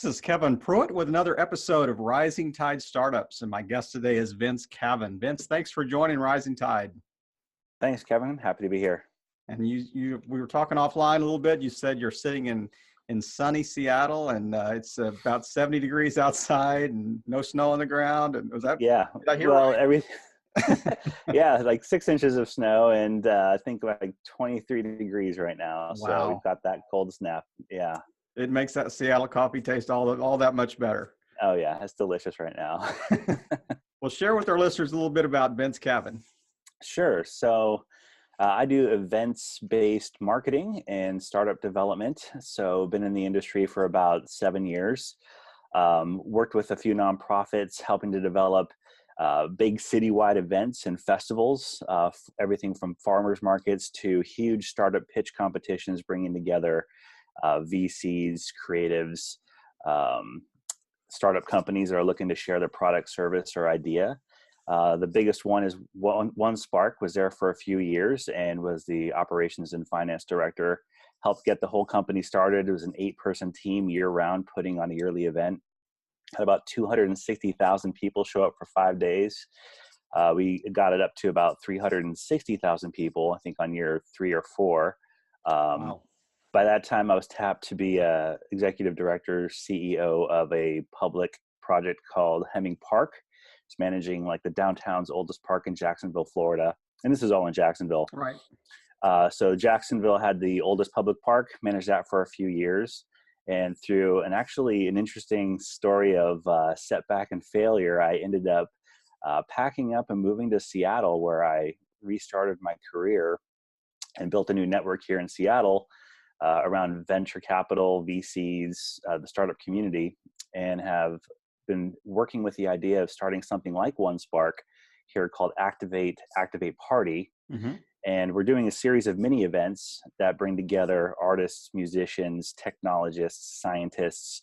This is Kevin Pruitt with another episode of Rising Tide Startups, and my guest today is Vince Cavin. Vince, thanks for joining Rising Tide. Thanks, Kevin. Happy to be here. And we were talking offline a little bit. You said you're sitting in sunny Seattle, and it's about 70 degrees outside, and no snow on the ground. And was that? Yeah. Did I hear right? Yeah, like 6 inches of snow, and I think like 23 degrees right now. Wow. So we've got that cold snap. Yeah. It makes that Seattle coffee taste all that much better. Oh yeah, it's delicious right now. Well, share with our listeners a little bit about Vince Cavin. Sure. So I do events-based marketing and startup development. So been in the industry for about 7 years. Worked with a few nonprofits helping to develop big citywide events and festivals, everything from farmers markets to huge startup pitch competitions, bringing together VCs, creatives, startup companies that are looking to share their product, service, or idea. The biggest one is One Spark. Was there for a few years and was the operations and finance director. Helped get the whole company started. It was an 8-person team year-round putting on a yearly event. Had about 260,000 people show up for 5 days. We got it up to about 360,000 people, I think, on year 3 or 4. Wow. By that time, I was tapped to be a executive director, CEO of a public project called Hemming Park. It's managing like the downtown's oldest park in Jacksonville, Florida. And this is all in Jacksonville. Right. So Jacksonville had the oldest public park, managed that for a few years. And through an interesting story of setback and failure, I ended up packing up and moving to Seattle, where I restarted my career and built a new network here in Seattle around venture capital, VCs, the startup community, and have been working with the idea of starting something like One Spark here called ActivateParty. Mm-hmm. And we're doing a series of mini events that bring together artists, musicians, technologists, scientists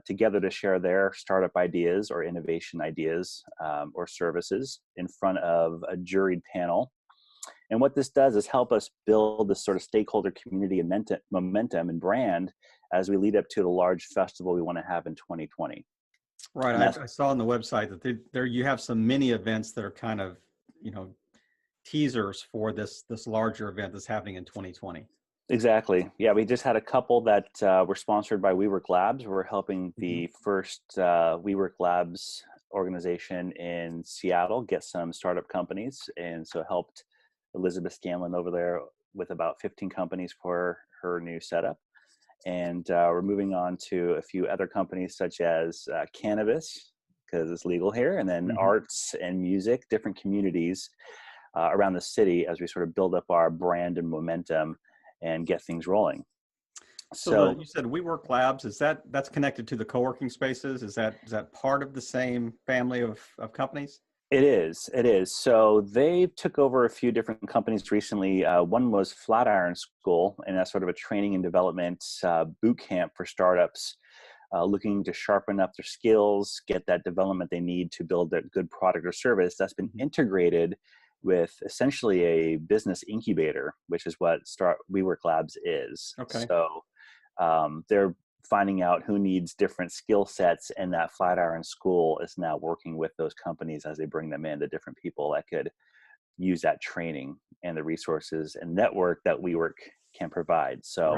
together to share their startup ideas or innovation ideas or services in front of a juried panel. And what this does is help us build this sort of stakeholder community and momentum and brand as we lead up to the large festival we want to have in 2020. Right. I saw on the website that there you have some mini events that are kind of, teasers for this larger event that's happening in 2020. Exactly. Yeah, we just had a couple that were sponsored by WeWork Labs. We're helping the first WeWork Labs organization in Seattle get some startup companies, and so helped Elizabeth Scanlon over there with about 15 companies for her new setup. And we're moving on to a few other companies such as cannabis, because it's legal here, and then arts and music, different communities around the city as we sort of build up our brand and momentum and get things rolling. So you said WeWork Labs, that's connected to the co-working spaces? Is that part of the same family of companies? It is. So they took over a few different companies recently. One was Flatiron School, and that's sort of a training and development boot camp for startups looking to sharpen up their skills, get that development they need to build a good product or service. That's been integrated with essentially a business incubator, which is what WeWork Labs is. Okay. So they're finding out who needs different skill sets, and that Flatiron School is now working with those companies as they bring them in, the different people that could use that training and the resources and network that WeWork can provide. So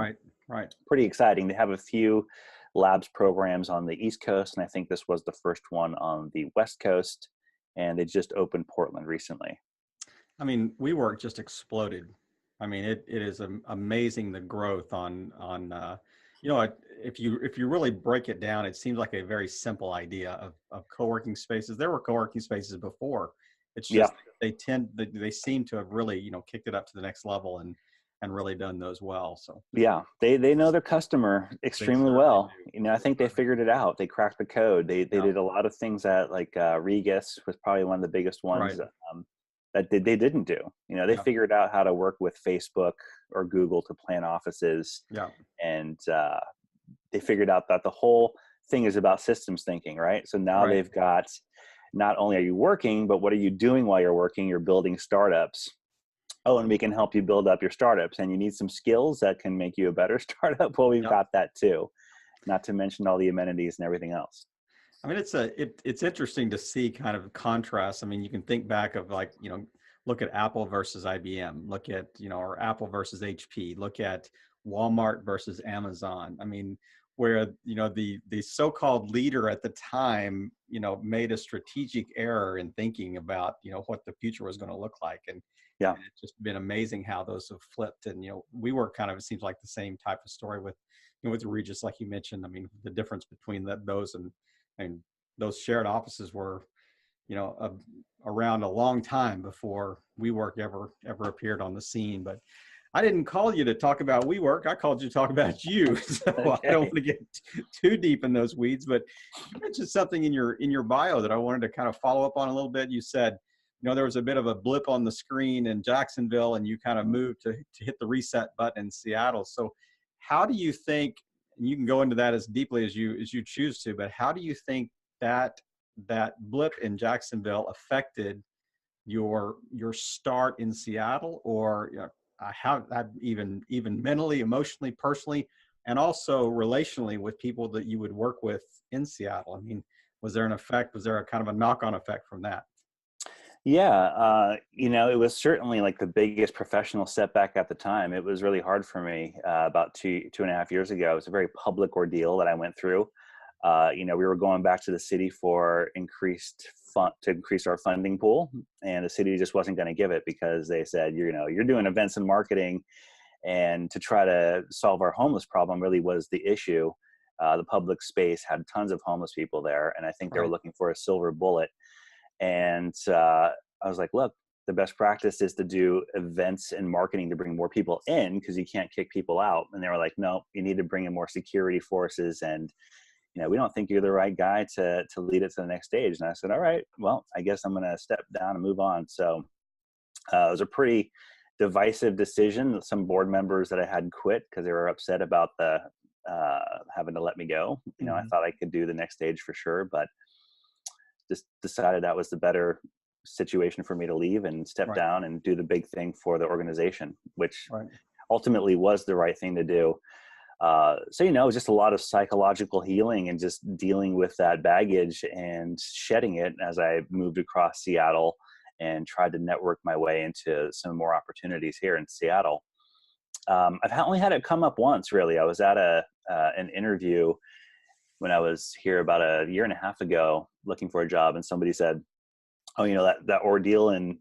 right. Pretty exciting. They have a few labs programs on the East Coast, and I think this was the first one on the West Coast, and they just opened Portland recently. I mean, WeWork just exploded. I mean, it is amazing, the growth on if you really break it down, it seems like a very simple idea of co-working spaces. There were co-working spaces before. It's just they seem to have really, kicked it up to the next level and really done those well. So yeah, they know their customer extremely well. I think they figured it out. They cracked the code. They did a lot of things that Regus was probably one of the biggest ones. Right. That they didn't do. They figured out how to work with Facebook or Google to plan offices. Yeah. And they figured out that the whole thing is about systems thinking, right? So now they've got, not only are you working, but what are you doing while you're working? You're building startups. Oh, and we can help you build up your startups, and you need some skills that can make you a better startup. Well, we've got that too. not to mention all the amenities and everything else. I mean, it's interesting to see kind of contrast. I mean, you can think back of like, look at Apple versus IBM, look at, or Apple versus HP, look at Walmart versus Amazon. I mean, where, the so-called leader at the time, made a strategic error in thinking about, what the future was going to look like. Yeah. And it's just been amazing how those have flipped. And, we were kind of, it seems like the same type of story with, with Regis, like you mentioned. I mean, the difference between those and those shared offices were, around a long time before WeWork ever appeared on the scene. But I didn't call you to talk about WeWork. I called you to talk about you. So I don't Okay. want to get too deep in those weeds. But you mentioned something in your bio that I wanted to kind of follow up on a little bit. You said, there was a bit of a blip on the screen in Jacksonville, and you kind of moved to hit the reset button in Seattle. So how do you think, and you can go into that as deeply as you choose to, but how do you think that blip in Jacksonville affected your start in Seattle, or how that even mentally, emotionally, personally, and also relationally with people that you would work with in Seattle? I mean, was there an effect? Was there a kind of a knock-on effect from that? Yeah, it was certainly like the biggest professional setback at the time. It was really hard for me about 2.5 years ago. It was a very public ordeal that I went through. We were going back to the city for to increase our funding pool, and the city just wasn't going to give it because they said, you're doing events and marketing, and to try to solve our homeless problem really was the issue. The public space had tons of homeless people there, and I think they were Right. looking for a silver bullet. And I was like, look, the best practice is to do events and marketing to bring more people in, because you can't kick people out. And they were like, no, you need to bring in more security forces. And, we don't think you're the right guy to lead it to the next stage. And I said, all right, well, I guess I'm going to step down and move on. So it was a pretty divisive decision. Some board members that I had quit because they were upset about the having to let me go. I Mhm. thought I could do the next stage for sure, but just decided that was the better situation for me to leave and step Right. down and do the big thing for the organization, which Right. ultimately was the right thing to do. So, it was just a lot of psychological healing and just dealing with that baggage and shedding it as I moved across Seattle and tried to network my way into some more opportunities here in Seattle. I've only had it come up once, really. I was at an interview when I was here about a year and a half ago looking for a job, and somebody said, oh, that ordeal in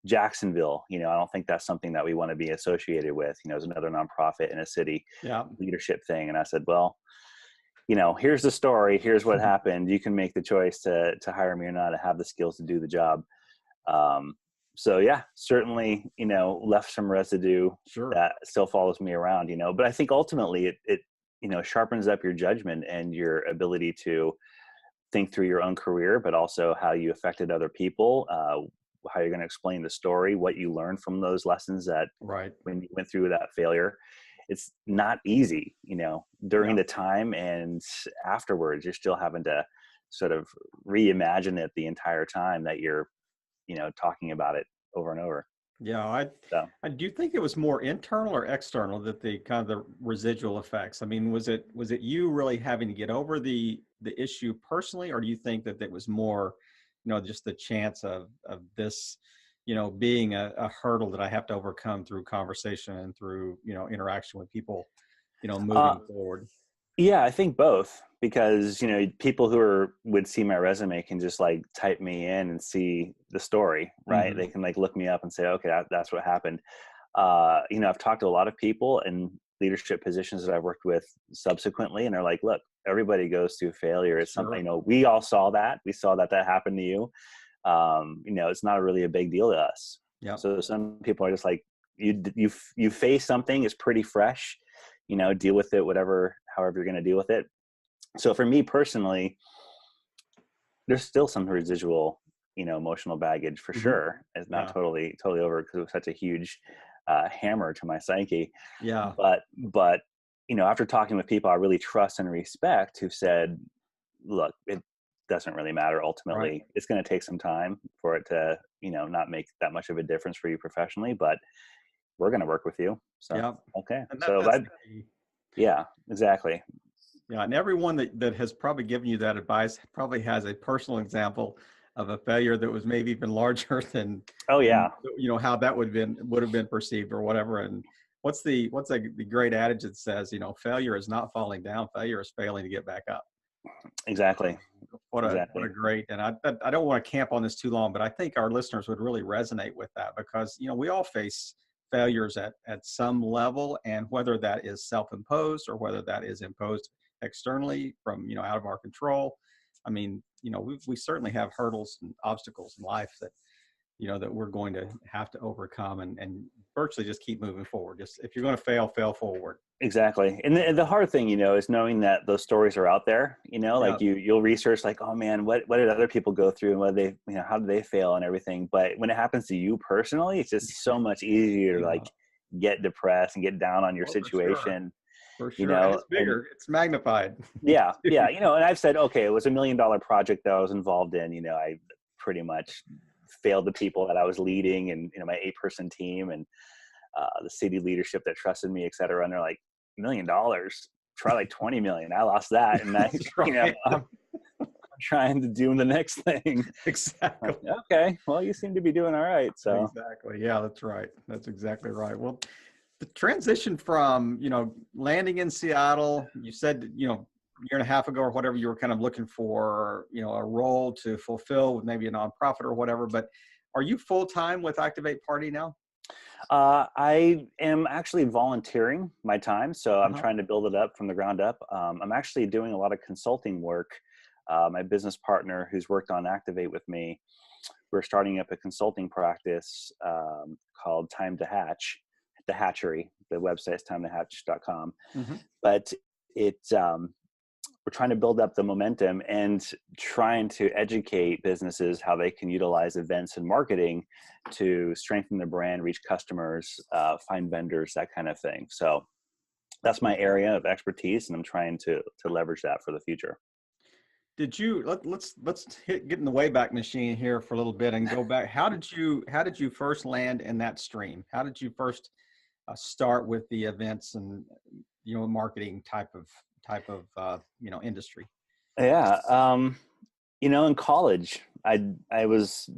Jacksonville, I don't think that's something that we want to be associated with. It's another nonprofit in a city Yeah. leadership thing. And I said, well, here's the story. Here's what happened. You can make the choice to hire me or not. I have the skills to do the job. So yeah, certainly, left some residue Sure. that still follows me around, but I think ultimately it sharpens up your judgment and your ability to think through your own career, but also how you affected other people, how you're going to explain the story, what you learned from those lessons that Right. when you went through that failure. It's not easy, during Yeah. the time and afterwards, you're still having to sort of reimagine it the entire time that you're, talking about it over and over. Yeah, So, I do think it was more internal or external that the kind of the residual effects. I mean, was it you really having to get over the issue personally, or do you think that it was more, just the chance of this, being a hurdle that I have to overcome through conversation and through, interaction with people, uh, moving forward? yeah, I think both, because, people who would see my resume can just like type me in and see the story, right? Hmm. They can like look me up and say, okay, that's what happened. I've talked to a lot of people in leadership positions that I've worked with subsequently, and they're like, look, everybody goes through failure. It's something, Sure. we all saw that. We saw that happened to you. It's not really a big deal to us. Yep. So some people are just like, you face something, it's pretty fresh, deal with it, however you're going to deal with it. So for me personally, there's still some residual, emotional baggage for Hmm. sure. It's not Yeah. totally over because it was such a huge hammer to my psyche. Yeah. But after talking with people I really trust and respect, who said, look, it doesn't really matter. Right. Ultimately, it's going to take some time for it to, not make that much of a difference for you professionally, but we're going to work with you. So, Yeah. okay. And So that's that, the key. Yeah, exactly. Yeah, and everyone that has probably given you that advice probably has a personal example of a failure that was maybe even larger Oh than yeah, how that would have been perceived or whatever. And what's the great adage that says, failure is not falling down, failure is failing to get back up. exactly. What a Exactly. great, and I don't want to camp on this too long, but I think our listeners would really resonate with that because we all face failures at some level, and whether that is self-imposed or whether that is imposed externally from out of our control. I mean, we certainly have hurdles and obstacles in life that we're going to have to overcome and virtually just keep moving forward. Just if you're going to fail forward. Exactly. And the hard thing, is knowing that those stories are out there, Yeah. like you'll research like, oh man, what did other people go through and what they, how did they fail and everything. But when it happens to you personally, it's just so much easier to Yeah. like get depressed and get down on your Well, for sure. situation, For sure. And it's and bigger. It's magnified. yeah, yeah. And I've said, okay, it was $1 million project that I was involved in. I pretty much failed the people that I was leading and, my 8-person team and the city leadership that trusted me, et cetera. And they're like, $1 million, try like 20 million. I lost that. And I, That's right. I'm trying to do the next thing. Exactly. Like, okay, well, you seem to be doing all right. So Exactly. Yeah, that's right. That's exactly right. Well, the transition from, landing in Seattle, you said, year and a half ago or whatever, you were kind of looking for, a role to fulfill with maybe a nonprofit or whatever, but are you full-time with Activate Party now? I am actually volunteering my time. So I'm Uh-huh. trying to build it up from the ground up. I'm actually doing a lot of consulting work. My business partner who's worked on Activate with me, we're starting up a consulting practice called Time to Hatch, the Hatchery. The website is timetohatch.com. Mm-hmm. But we're trying to build up the momentum and trying to educate businesses how they can utilize events and marketing to strengthen their brand, reach customers, find vendors, that kind of thing. So that's my area of expertise, and I'm trying to leverage that for the future. Did you get in the Wayback Machine here for a little bit and go back? How did you first land in that stream? How did you first start with the events and marketing type of industry? Yeah. In college, I was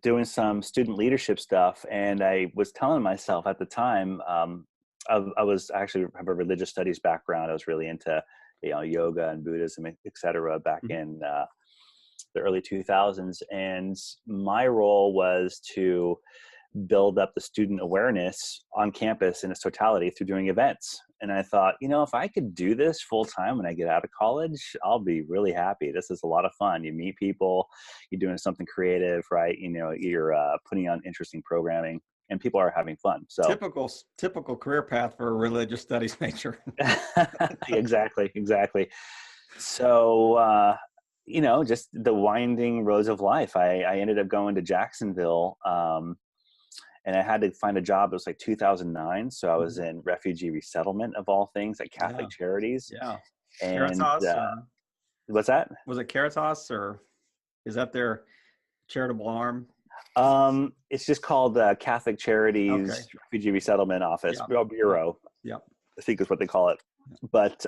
doing some student leadership stuff, and I was telling myself at the time, I was actually have a religious studies background. I was really into yoga and Buddhism, et cetera, back Mhm. in the early 2000s, and my role was to build up the student awareness on campus in its totality through doing events. And I thought, if I could do this full time when I get out of college, I'll be really happy. This is a lot of fun. You meet people, you're doing something creative, right? You're putting on interesting programming, and people are having fun. So Typical career path for a religious studies major. exactly. So, just the winding roads of life. I ended up going to Jacksonville, and I had to find a job. It was like 2009. So I was in refugee resettlement of all things at Yeah, Catholic Charities. yeah. And Caritas, or what's that? was it Caritas, or is that their charitable arm? It's just called Catholic Okay. Charities Refugee Resettlement Office, Yeah. Bureau, Yeah. I think is what they call it. But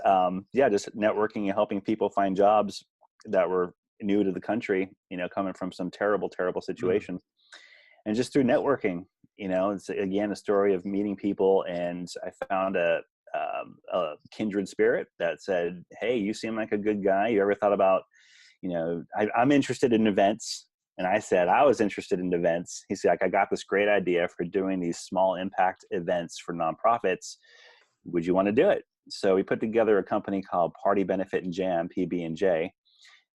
yeah, just networking and helping people find jobs that were new to the country, coming from some terrible, terrible Mm. situation. And just through networking, it's again a story of meeting people. And I found a kindred spirit that said, hey, you seem like a good guy. You ever thought about, I'm interested in events. And I said, I was interested in events. He said, like, I got this great idea for doing these small impact events for nonprofits. Would you want to do it? So we put together a company called Party Benefit and Jam, PB&J,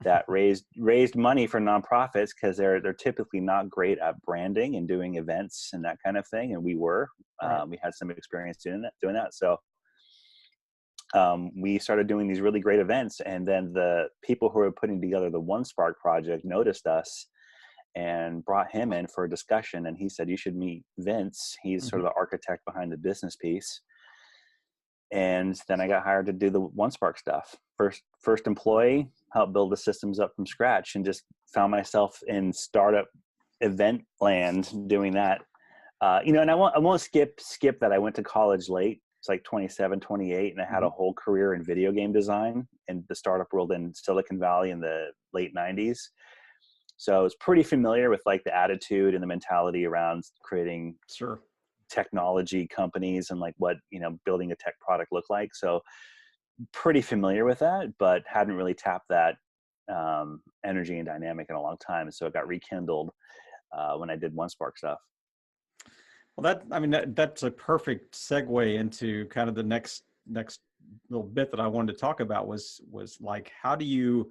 that raised money for nonprofits because they're typically not great at branding and doing events and that kind of thing. And we Right. we had some experience doing that. So we started doing these really great events, and then the people who were putting together the One Spark project noticed us and brought him in for a discussion. And he said, you should meet Vince. He's sort Mhm. of the architect behind the business piece. And then I got hired to do the One Spark stuff. First employee, helped build the systems up from scratch, and just found myself in startup event land doing that. And I won't skip that I went to college late. was like 27, 28, and I had Mhm. a whole career in video game design in the startup world in Silicon Valley in the late 90s. So I was pretty familiar with like the attitude and the mentality around creating Sure. technology companies and like what, building a tech product looked like. So pretty familiar with that, but hadn't really tapped that energy and dynamic in a long time. So it got rekindled when I did OneSpark stuff. Well, that's a perfect segue into kind of the next little bit that I wanted to talk about was like, how do you,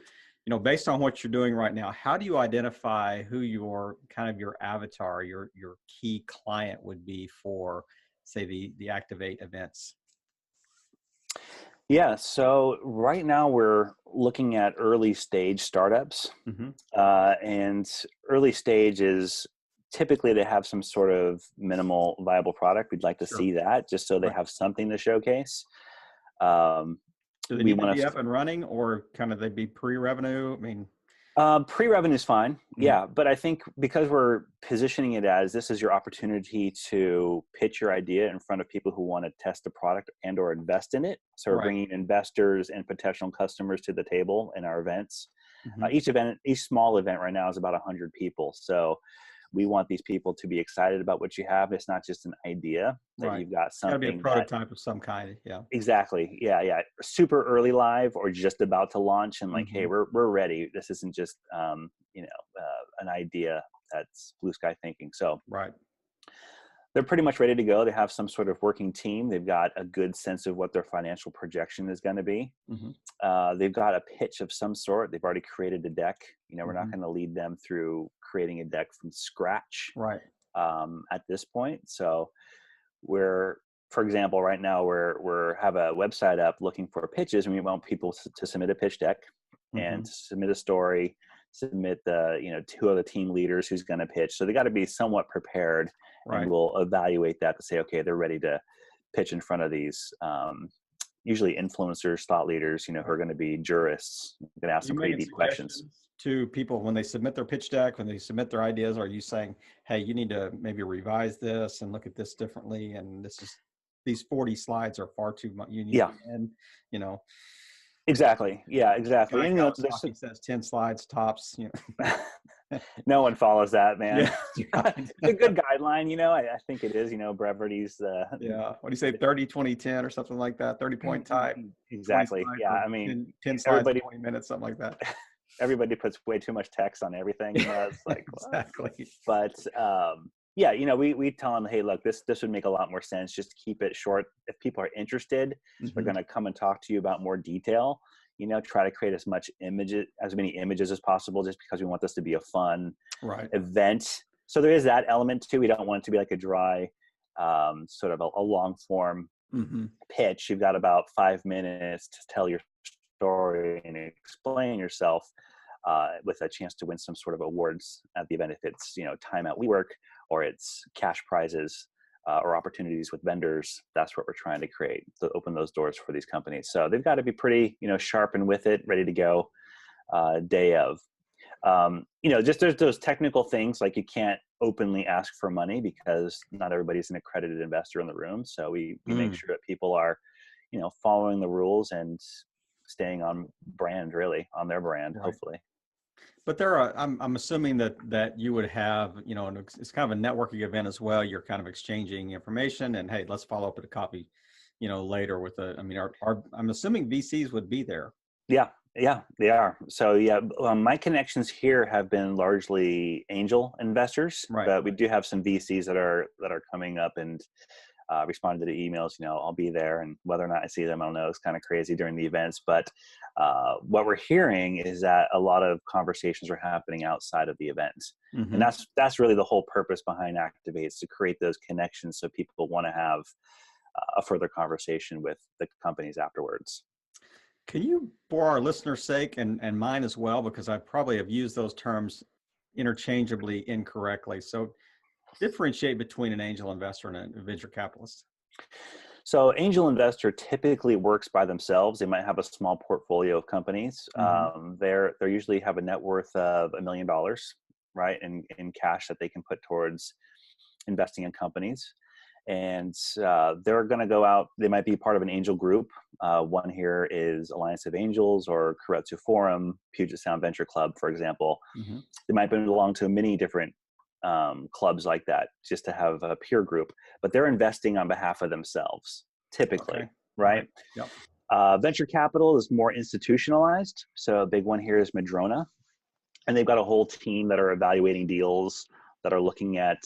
based on what you're doing right now, how do you identify who your kind of your avatar, your key client would be for, say, the Activate events? Yeah. So right now we're looking at early stage startups, Hmm. and early stage is typically they have some sort of minimal viable product. We'd like to Sure. see that just so they Right. have something to showcase. Um, Do they we need to want be to up and running, or kind of they be pre-revenue? I mean, Pre-revenue is fine. mhm. Yeah. But I think because we're positioning it as this is your opportunity to pitch your idea in front of people who want to test the product and or invest in it. So we're Right. bringing investors and potential customers to the table in our events. Hmm. Each small event right now is about 100 people. So we want these people to be excited about what you have. It's not just an idea, that Right. you've got It's got to be a something that prototype of some kind. Yeah. exactly. Yeah. Yeah. Super early live or just about to launch and like, hey, Hmm. we're ready. This isn't just, an idea that's blue sky thinking. So Right. they're pretty much ready to go. They have some sort of working team. They've got a good sense of what their financial projection is going to be. Hmm. They've got a pitch of some sort. They've already created a deck. We're not Hmm. going to lead them through creating a deck from scratch Right. at this point. So we're, for example, right now we're have a website up looking for pitches, and we want people to submit a pitch deck and Hmm. submit a story, submit the two other team leaders who's going to pitch. So they got to be somewhat prepared, and Right. we'll evaluate that to say, okay, they're ready to pitch in front of these. Usually influencers, thought leaders, who Right. are going to be jurists, going to Are ask you some pretty making deep questions. suggestions to people when they submit their pitch deck, when they submit their ideas? Are you saying, hey, you need to maybe revise this and look at this differently? And these 40 slides are far too much. You need Yeah, to end, you know, exactly. Yeah, exactly. Guy And there's Kawasaki says 10 slides tops, no one follows that, man. Yeah. It's a good guideline, I think it is, brevity's Yeah. What do you say? 30, 20, 10 or something like that? 30-point type, 20 exactly. slides Yeah, or I mean, 10 slides in everybody 20 minutes, something like that. everybody puts way too much text on everything, Yeah, it's like what? exactly. But yeah, we tell them, hey, look, this would make a lot more sense. Just keep it short. If people are interested, they're Hmm. going to come and talk to you about more detail. Try to create as many images as possible, just because we want this to be a fun Right. event. So there is that element too. We don't want it to be like a dry, sort of a long form Hmm. pitch. You've got about 5 minutes to tell your story and explain yourself, with a chance to win some sort of awards at the event. If it's time at WeWork, or it's cash prizes, or opportunities with vendors, that's what we're trying to create to open those doors for these companies. So they've got to be pretty sharp and with it, ready to go day of. Just there's those technical things like you can't openly ask for money because not everybody's an accredited investor in the room. So we make Mm. sure that people are, following the rules and staying on brand, really on their brand, Right. hopefully. But I'm assuming that you would have, and it's kind of a networking event as well. You're kind of exchanging information and, hey, let's follow up with a copy, later with I mean, I'm assuming VCs would be there. Yeah, yeah, they are. So yeah, my connections here have been largely angel investors, Right. but we do have some VCs that are coming up and responded to the emails. I'll be there, and whether or not I see them, I don't know. It's kind of crazy during the events, but what we're hearing is that a lot of conversations are happening outside of the events, and Hmm. that's really the whole purpose behind Activate, is to create those connections so people want to have a further conversation with the companies afterwards. Can you, for our listeners' sake and mine as well, because I probably have used those terms interchangeably incorrectly. So differentiate between an angel investor and a venture capitalist. So angel investor typically works by themselves. They might have a small portfolio of companies. Hmm. They usually have a net worth of $1 million, right, in cash that they can put towards investing in companies. and they're going to go out. They might be part of an angel group. One here is Alliance of Angels or Keiretsu Forum, Puget Sound Venture Club, for example. Mm-hmm. They might belong to many different clubs like that, just to have a peer group, but they're investing on behalf of themselves typically. Okay. Right. Yep. Venture capital is more institutionalized. So a big one here is Madrona, and they've got a whole team that are evaluating deals, that are looking at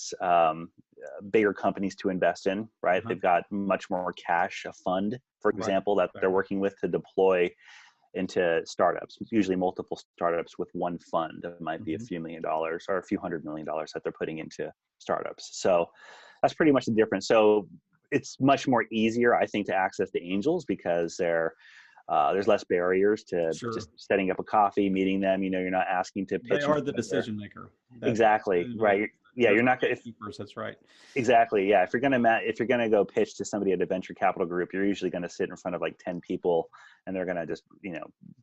bigger companies to invest in, right? Uh-huh. They've got much more cash, a fund, for example, that they're working with to deploy into startups, usually multiple startups with one fund. It might be a few $1 million or a few $100 million that they're putting into startups. So that's pretty much the difference. So it's much more easier, I think, to access the angels because there's less barriers to just setting up a coffee, meeting them. You're not asking to pitch. They are the decision maker. Exactly. Right. Yeah. You're not going to. That's right. Exactly. Yeah. If you're going to go pitch to somebody at a venture capital group, you're usually going to sit in front of like 10 people, and they're going to just,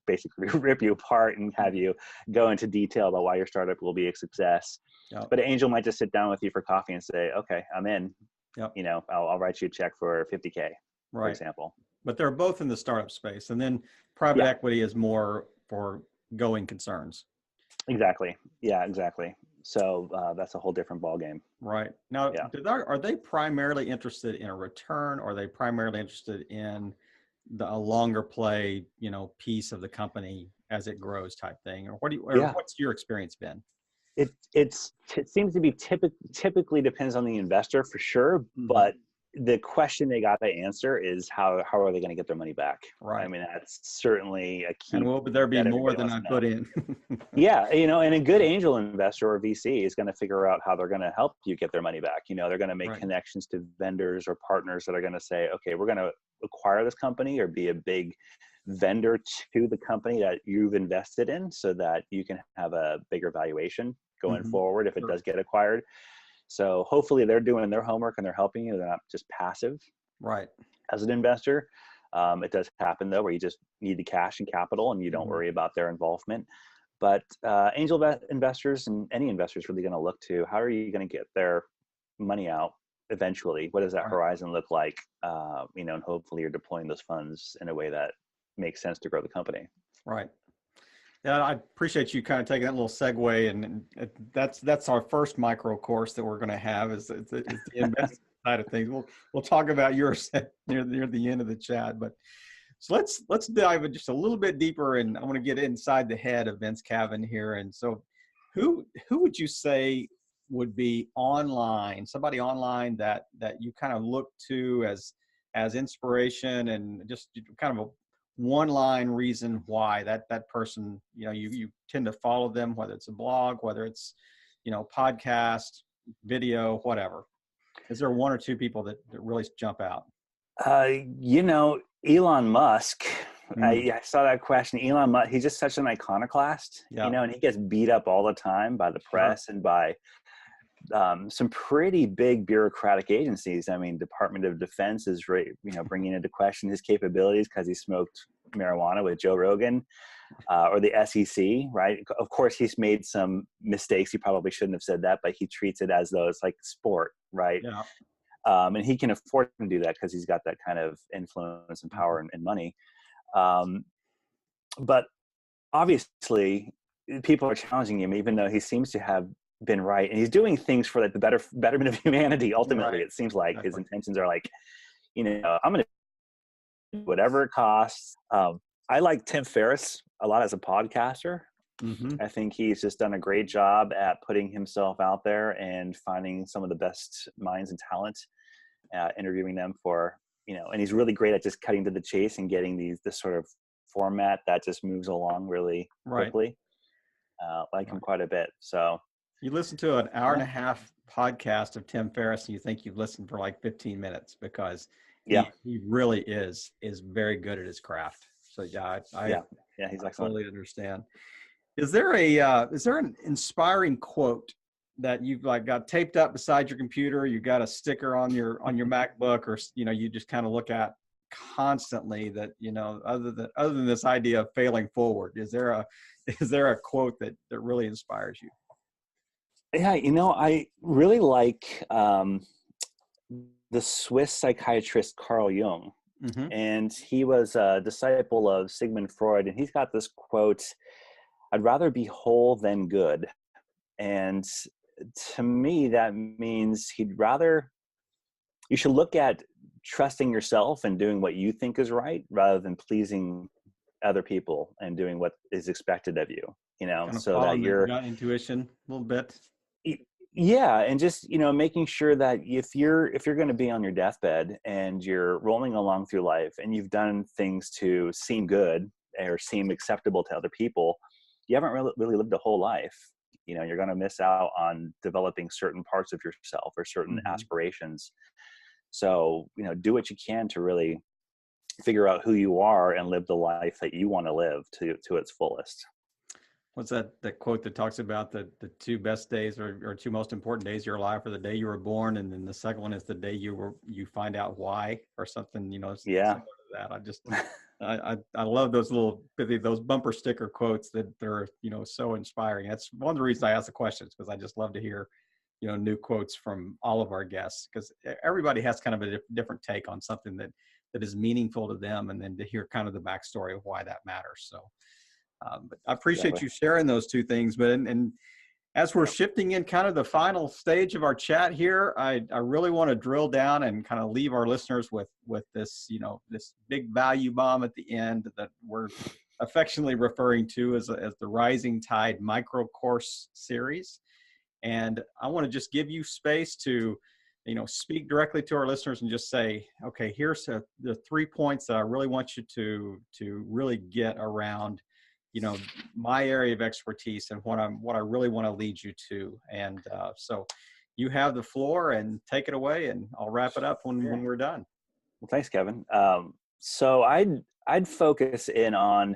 basically rip you apart and have you go into detail about why your startup will be a success. Yep. But an angel might just sit down with you for coffee and say, okay, I'm in. Yep. I'll write you a check for $50K, for example. But they're both in the startup space. And then private equity is more for going concerns. Exactly. Yeah, exactly. So that's a whole different ballgame. Right. Now, are they primarily interested in a return, or are they primarily interested in a longer play, piece of the company as it grows type thing? Or what's your experience been? It seems to be typically depends on the investor for sure, but the question they got to answer is how are they going to get their money back? Right. I mean, that's certainly a key. And will there be more than I put in? Yeah. And a good angel investor or VC is going to figure out how they're going to help you get their money back. They're going to make connections to vendors or partners that are going to say, okay, we're going to acquire this company or be a big vendor to the company that you've invested in so that you can have a bigger valuation going forward if it does get acquired. So hopefully they're doing their homework and they're helping you. They're not just passive as an investor. It does happen though, where you just need the cash and capital and you don't worry about their involvement. But angel investors and any investors really going to look to how are you going to get their money out eventually? What does that horizon look like? And hopefully you're deploying those funds in a way that makes sense to grow the company. Right. Yeah, I appreciate you kind of taking that little segue, and that's our first micro course that we're going to have is the investment side of things. We'll talk about yours near the end of the chat, but so let's dive just a little bit deeper, and I want to get inside the head of Vince Cavin here. And so, who would you say would be somebody online that you kind of look to as inspiration, and just kind of a one-line reason why that person, you tend to follow them, whether it's a blog, whether it's, podcast, video, whatever. Is there one or two people that really jump out? Elon Musk. I saw that question. Elon Musk, he's just such an iconoclast, and he gets beat up all the time by the press and by some pretty big bureaucratic agencies. I mean, Department of Defense is bringing into question his capabilities because he smoked marijuana with Joe Rogan, or the SEC, right? Of course, he's made some mistakes. He probably shouldn't have said that, but he treats it as though it's like sport, right? Yeah. And he can afford to do that because he's got that kind of influence and power and money. But obviously, people are challenging him, even though he seems to have been right, and he's doing things for the betterment of humanity. Ultimately, it seems like his intentions are like, I'm going to do whatever it costs. I like Tim Ferriss a lot as a podcaster. I think he's just done a great job at putting himself out there and finding some of the best minds and talent, interviewing them for, and he's really great at just cutting to the chase and getting this sort of format that just moves along really quickly. Like him quite a bit. So you listen to an hour and a half podcast of Tim Ferriss and you think you've listened for like 15 minutes because he really is very good at his craft. So he's excellent. Totally understand. Is there an inspiring quote that you've got taped up beside your computer? You got a sticker on your MacBook, or you just kind of look at constantly that other than this idea of failing forward, is there a quote that really inspires you? Yeah, I really like the Swiss psychiatrist Carl Jung, Hmm. and he was a disciple of Sigmund Freud, and he's got this quote, "I'd rather be whole than good." And to me, that means you should look at trusting yourself and doing what you think is right rather than pleasing other people and doing what is expected of you, Kind of so that following that you're, gut intuition a little bit. yeah, and just, making sure that if you're going to be on your deathbed and you're rolling along through life and you've done things to seem good or seem acceptable to other people, you haven't really lived a whole life. You're going to miss out on developing certain parts of yourself or certain Hmm. aspirations. So, do what you can to really figure out who you are and live the life that you want to live to its fullest. What's that quote that talks about the two best days or two most important days of your life are the day you were born, and then the second one is the day you find out why, or something, Yeah. similar to that. I love those little those bumper sticker quotes that they're, so inspiring. That's one of the reasons I ask the questions, because I just love to hear, new quotes from all of our guests, because everybody has kind of a different take on something that is meaningful to them, and then to hear kind of the backstory of why that matters. So but I appreciate Exactly. you sharing those two things. But and as we're Yep. shifting in kind of the final stage of our chat here, I really want to drill down and kind of leave our listeners with this, this big value bomb at the end that we're affectionately referring to as the Rising Tide Micro Course Series. And I want to just give you space to, speak directly to our listeners and just say, okay, here's the 3 points that I really want you to really get around, my area of expertise and what I really want to lead you to. And so you have the floor, and take it away, and I'll wrap it up when Sure. we're done. Well, thanks, Kevin. So I'd focus in on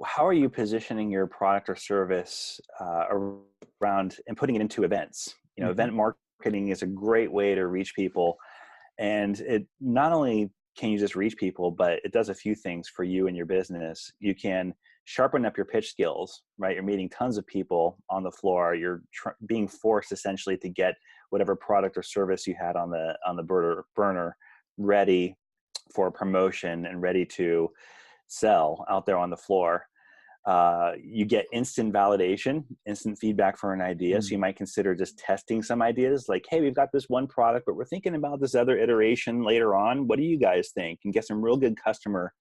how are you positioning your product or service around and putting it into events. Hmm. Event marketing is a great way to reach people, and it not only can you just reach people, but it does a few things for you and your business. You can sharpen up your pitch skills, right? You're meeting tons of people on the floor. You're being forced essentially to get whatever product or service you had on the burner ready for promotion and ready to sell out there on the floor. You get instant validation, instant feedback for an idea. So you might consider just testing some ideas like, hey, we've got this one product, but we're thinking about this other iteration later on. What do you guys think? And get some real good customer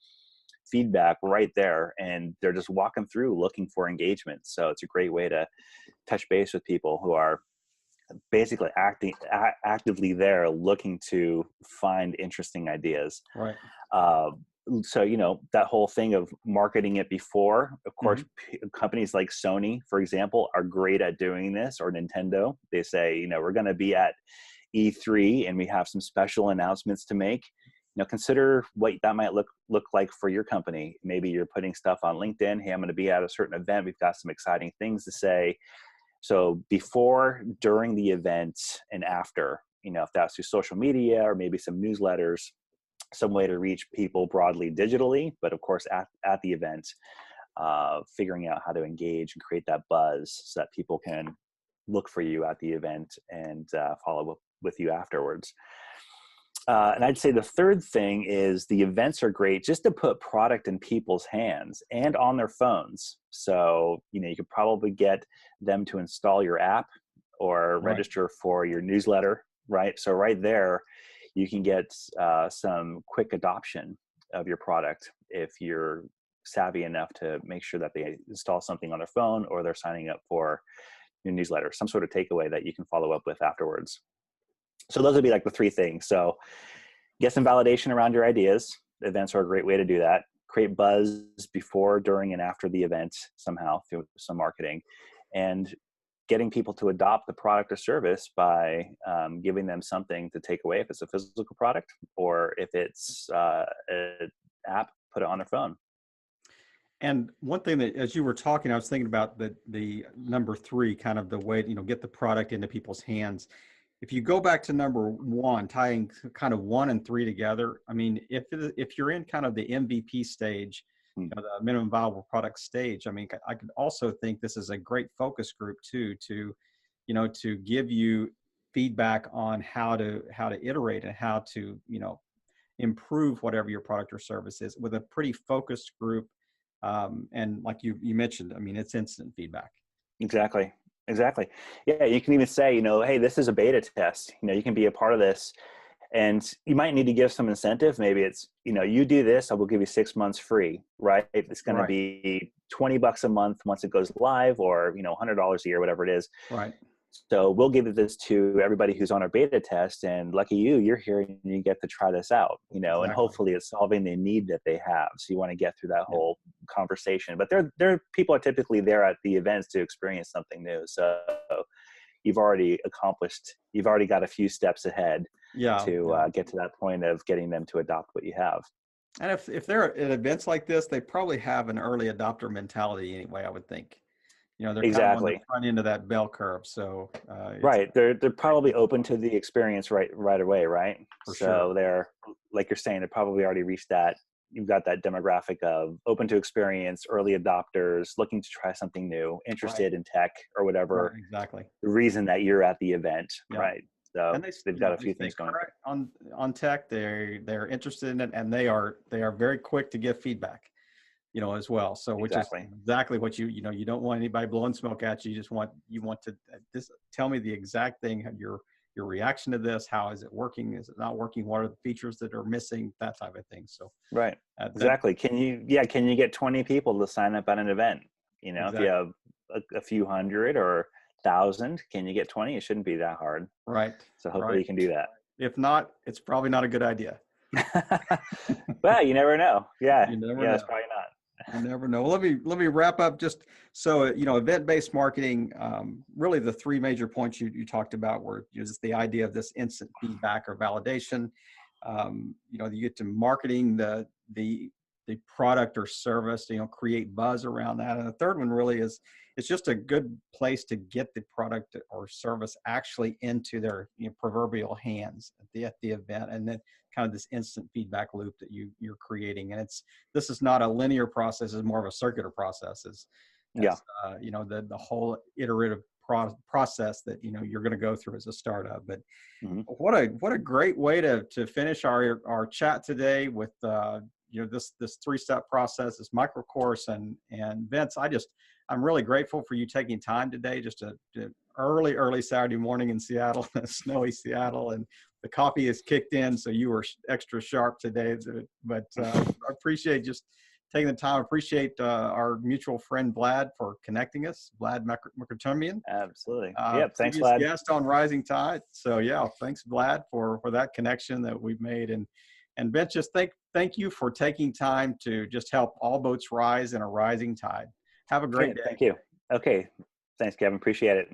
feedback right there. And they're just walking through looking for engagement. So it's a great way to touch base with people who are basically actively there looking to find interesting ideas. Right. Uh, so, that whole thing of marketing it before, of course, Hmm. companies like Sony, for example, are great at doing this, or Nintendo. They say, we're going to be at E3 and we have some special announcements to make. Consider what that might look like for your company. Maybe you're putting stuff on LinkedIn. Hey, I'm going to be at a certain event. We've got some exciting things to say. So before, during the event, and after, if that's through social media or maybe some newsletters, some way to reach people broadly digitally, but of course at the event, figuring out how to engage and create that buzz so that people can look for you at the event and follow up with you afterwards. And I'd say the third thing is the events are great just to put product in people's hands and on their phones. So, you could probably get them to install your app or Right. register for your newsletter, right? So right there, you can get some quick adoption of your product if you're savvy enough to make sure that they install something on their phone or they're signing up for your newsletter, some sort of takeaway that you can follow up with afterwards. So those would be like the three things. So get some validation around your ideas. Events are a great way to do that. Create buzz before, during, and after the event somehow through some marketing, and getting people to adopt the product or service by giving them something to take away. If it's a physical product or if it's an app, put it on their phone. And one thing that, as you were talking, I was thinking about the number three, kind of the way, get the product into people's hands. If you go back to number one, tying kind of one and three together, I mean, if you're in kind of the MVP stage, Hmm. the minimum viable product stage, I mean, I could also think this is a great focus group too, to give you feedback on how to iterate and how to, improve whatever your product or service is with a pretty focused group. And like you mentioned, I mean, it's instant feedback. Exactly. Exactly. Yeah. You can even say, hey, this is a beta test. You can be a part of this, and you might need to give some incentive. Maybe it's, you do this, I will give you 6 months free, right? It's going to Right. be $20 a month once it goes live, or, $100 a year, whatever it is. Right. So we'll give this to everybody who's on our beta test, and lucky you're here and you get to try this out, and Exactly. hopefully it's solving the need that they have. So you want to get through that Yeah. whole conversation, but people are typically there at the events to experience something new. So you've already got a few steps ahead Yeah. to Yeah. get to that point of getting them to adopt what you have. And if they're at events like this, they probably have an early adopter mentality anyway, I would think. They're kind of on the Exactly. front end of that bell curve. So it's Right. They're probably open to the experience right away, right? for sure. So they're, like you're saying, they probably already reached that. You've got that demographic of open to experience, early adopters, looking to try something new, Right. interested in tech or Right. whatever Exactly. the reason that you're at the event, Yeah. right? So And they've got a they few stay things going for current on tech. They're interested in it, and they are very quick to give feedback, as well. So it. which is Exactly. exactly what you don't want anybody blowing smoke at you. You want to this tell me the exact thing, your reaction to this. How is it working? Is it not working? What are the features that are missing? That type of thing. So Right. that Exactly. Can you get 20 people to sign up at an event? If you exactly have a few hundred or thousand, can you get 20? It shouldn't be that hard. right. So hopefully Right. you can do that. If not, it's probably not a good idea. Well, you never know. Yeah. You never Yeah, know. it's probably not. You never know. Well, let me wrap up just so event-based marketing. Really, the three major points you talked about were just the idea of this instant feedback or validation. You get to marketing the product or service. Create buzz around that. And the third one really is it's just a good place to get the product or service actually into their proverbial hands at the event, and then kind of this instant feedback loop that you're creating. And this is not a linear process; it's more of a circular process. Yeah. The whole iterative process that you're going to go through as a startup. But Hmm. what a great way to finish our chat today with this 3-step process, this micro course. And Vince, I'm really grateful for you taking time today, just to early Saturday morning in Seattle, snowy Seattle, and the coffee is kicked in, so you were extra sharp today. But I appreciate just taking the time. I appreciate our mutual friend Vlad for connecting us, Vlad Microtumian, Absolutely. Yep. Thanks, previous Vlad. guest on Rising Tide. So yeah, thanks Vlad for that connection that we've made. And Vince, just thank you for taking time to just help all boats rise in a rising tide. Have a great Okay. day. Thank you. Okay. Thanks, Kevin. Appreciate it.